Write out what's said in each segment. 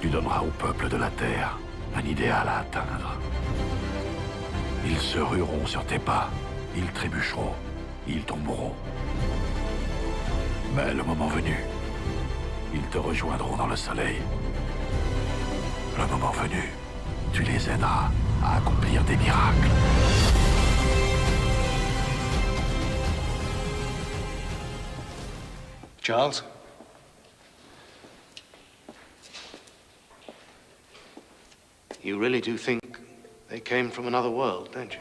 Tu donneras au peuple de la Terre un idéal à atteindre. Ils se rueront sur tes pas, ils trébucheront, ils tomberont. Mais le moment venu, ils te rejoindront dans le soleil. Le moment venu, tu les aideras à accomplir des miracles. Charles? You really do think they came from another world, don't you?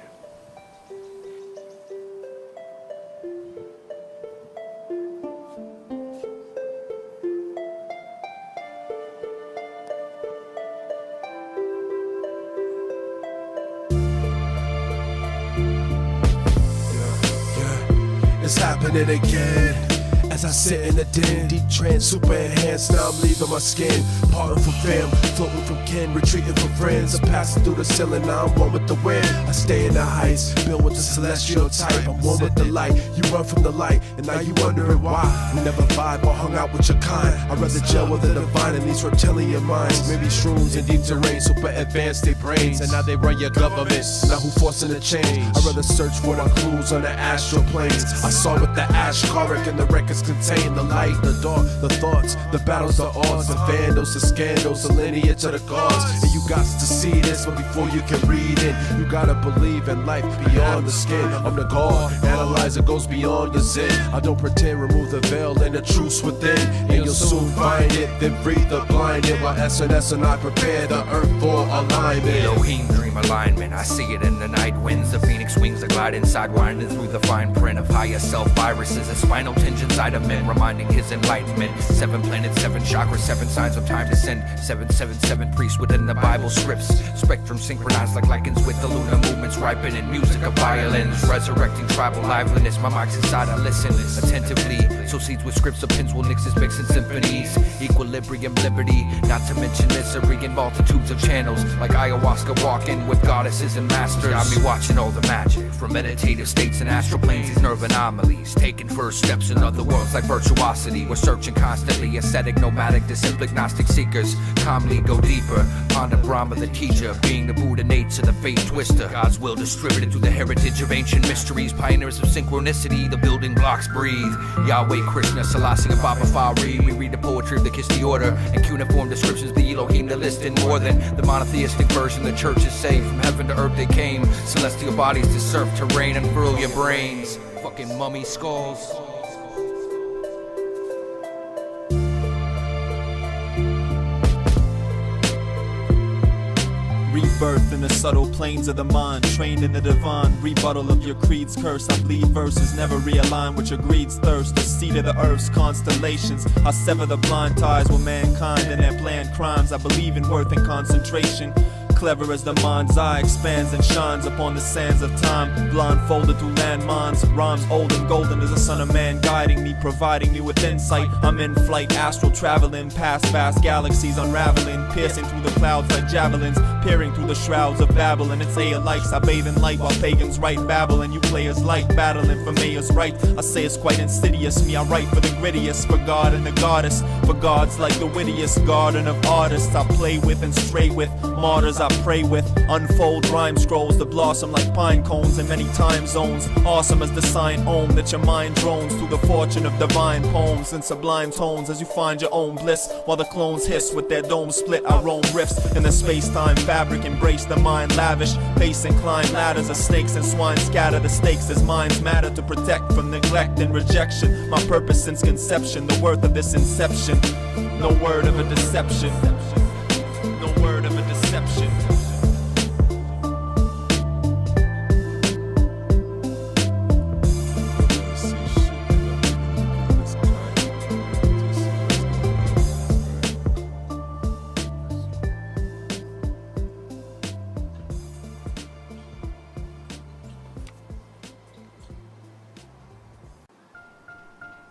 It's happening again. As I sit in the den, deep trance, super enhanced, now I'm leaving my skin. Parting from fam, floating from kin, retreating from friends. I'm passing through the ceiling, now I'm one with the wind. I stay in the heights, built with the celestial type. I'm one with the light, you run from the light, and now you wondering why. We never vibe or hung out with your kind. I'd rather gel with the divine in these reptilian minds. Maybe shrooms in deep terrain, super advanced their brains. And now they run your government, now who forcing the change? I'd rather search for the clues on the astral planes. I saw with the Ashkaric and the records contain the light, the dark, the thoughts, the battles, the odds, the vandals, the scandals, the lineage of the gods. And you got to see this, but before you can read it, you gotta believe in life beyond the skin. I'm the God, analyzer goes beyond your zen. I don't pretend, remove the veil and the truths within, and you'll soon find it. Then breathe the blinded while SNS and I prepare the earth for alignment. Elohim dream alignment, I see it in the night winds. The phoenix wings that glide inside, winding through the fine print of higher self viruses. A spinal tinge inside of men, reminding his enlightenment. 7 planets, 7 chakras, 7 signs of time to send. 777 priests within the Bible scripts. Spectrum synchronized like lichens with the lunar movements, ripening music of violins. Resurrecting tribal liveliness, my mic's inside, I listen attentively. So seeds with scripts of pins will nixes, mixing symphonies. Equilibrium, liberty, not to mention misery in multitudes of channels. Like ayahuasca walking with goddesses and masters. Got me watching all the magic from meditative states and astral planes. These nerve anomalies, taking first steps in other worlds like virtuosity. We're searching constantly, ascetic, nomadic, disciplic, gnostic seekers. Calmly go deeper, ponder Brahma the teacher, being the Buddha nature, the fate twister. God's will distributed through the heritage of ancient mysteries. Pioneers of synchronicity, the building blocks breathe. Yahweh, Krishna, Selassie, and Baba Fari. We read the poetry of the Kishti order and cuneiform descriptions of the Elohim that list in more than the monotheistic version. The churches say from heaven to earth they came. Celestial bodies to surf terrain, unfurl your brains. Fucking mummy skulls. Rebirth in the subtle planes of the mind, trained in the divine rebuttal of your creed's curse. I bleed verses never realign with your greed's thirst. The seat of the earth's constellations, I sever the blind ties with mankind and their planned crimes. I believe in worth and concentration, clever as the mind's eye expands and shines upon the sands of time. Blindfolded through landmines, rhymes old and golden as the son of man, guiding me, providing me with insight. I'm in flight, astral traveling past vast galaxies, unraveling, piercing through the clouds like javelins, peering through the shrouds of Babylon. It's lights, I bathe in light while pagans write babble, and you players light battling for mayor's right. I say it's quite insidious, me I write for the grittiest, for God and the goddess, for gods like the wittiest garden of artists. I play with and stray with martyrs I pray with, unfold rhyme scrolls that blossom like pine cones in many time zones. Awesome as the sign Om, that your mind drones through the fortune of divine poems and sublime tones as you find your own bliss, while the clones hiss with their domes split. I roam rifts in the space-time fabric, embrace the mind lavish, pace and climb ladders of snakes and swine, scatter the stakes as minds matter to protect from neglect and rejection. My purpose since conception, the worth of this inception, no word of a deception, no word of a deception.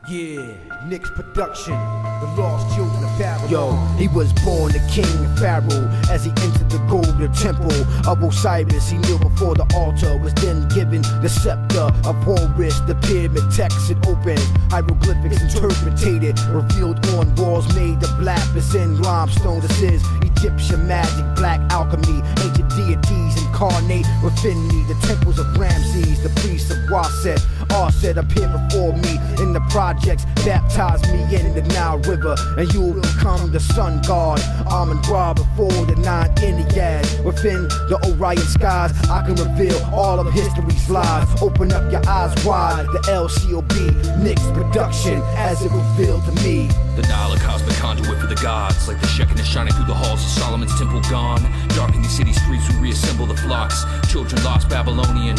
Yeah, Nick's production, the lost children of Babylon. Yo, he was born the king of Pharaoh. As he entered the golden temple of Osiris, he kneeled before the altar, was then given the scepter of Horus. The pyramid text it opened, hieroglyphics interpreted, revealed on walls made of lapis and limestone. This is Egyptian magic, black alchemy, ancient deities incarnate within me. The temples of Ramses, the priests of Waset, all set appear before me in the projects. Baptize me in the Nile River, and you will become the sun god. Amun-Ra before the 9 Ennead. Within the Orion skies, I can reveal all of history's lies. Open up your eyes wide. The LCOB, Nick's production, as it revealed to me. The Nile, a cosmic conduit for the gods, like the Shekinah shining through the halls of Solomon's temple gone. Dark in these city streets, we reassemble the flocks. Children lost, Babylonian.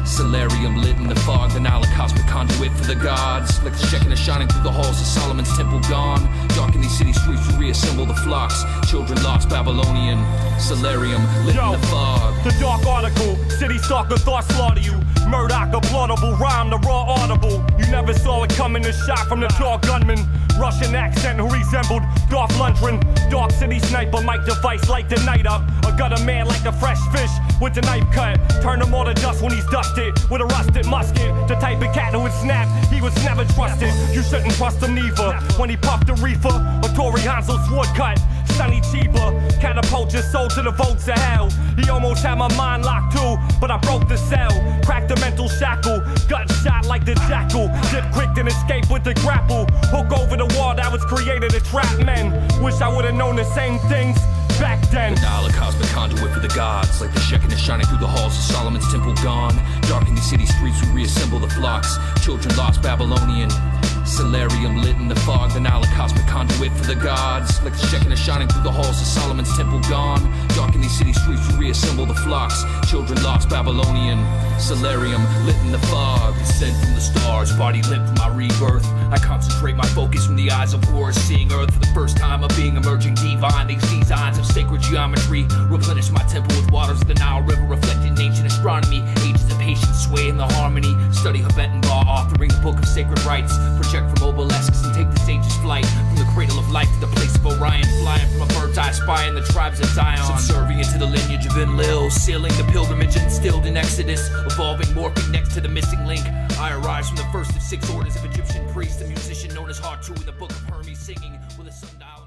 Solarium lit in the fog. The Nile, a cosmic conduit for the gods, like the Shekinah shining through the halls of Solomon's temple gone. Dark in these city streets, we reassemble the flocks. Children lost, Babylonian. Solarium lit in the fog. The dark article, city stalker thought slaughter you. Murdoch, a plottable rhyme, the raw audible. You never saw it coming, a shot from the tall gunman. Russian accent who resembled Dolph Lundgren. Dark city sniper, mic device, light the night up. A gutter man like a fresh fish with the knife cut. Turn him all to dust when he's dusted with a rusted musket. The type of cat who would snap, he was never trusted. You shouldn't trust him neither. When he puffed a reefer, a Tory Hansel sword cut. Sonny Chiba, catapult your soul to the votes of hell. He almost had my mind locked too, but I broke the cell. Cracked the mental shackle, gut shot like the jackal. Dip quick and escape with the grapple. Hook over the wall that was created to trap men. Wish I would've known the same things back then. The Nile, a cosmic conduit for the gods, like the Shekinah shining through the halls of Solomon's temple gone. Dark in these city streets, we reassemble the flocks. Children lost, Babylonian. Solarium lit in the fog. The Nile, a cosmic conduit for the gods, like the Shekinah shining through the halls of Solomon's temple gone. Dark in these city streets, we reassemble the flocks. Children lost, Babylonian. Solarium lit in the fog. Sent from the stars, body lit for my rebirth. I concentrate my focus from the eyes of Horus, seeing Earth for the first time. Of being emerging divine, these designs of sacred geometry. Replenish my temple with waters of the Nile River, reflecting ancient astronomy. Ages of patience sway in the harmony. Study Tibetan law, authoring the book of sacred rites. Project from obelisks and take the sage's flight from the cradle of life to the place of Orion. Flying from a bird's eye, spying the tribes of Zion. Subservient to the lineage of Enlil, sealing the pilgrimage instilled in Exodus. Evolving, morphing next to the missing link. I arise from the first of 6 orders of Egyptian priests. A musician known as Hartu in the book of Hermes, singing with a sundial.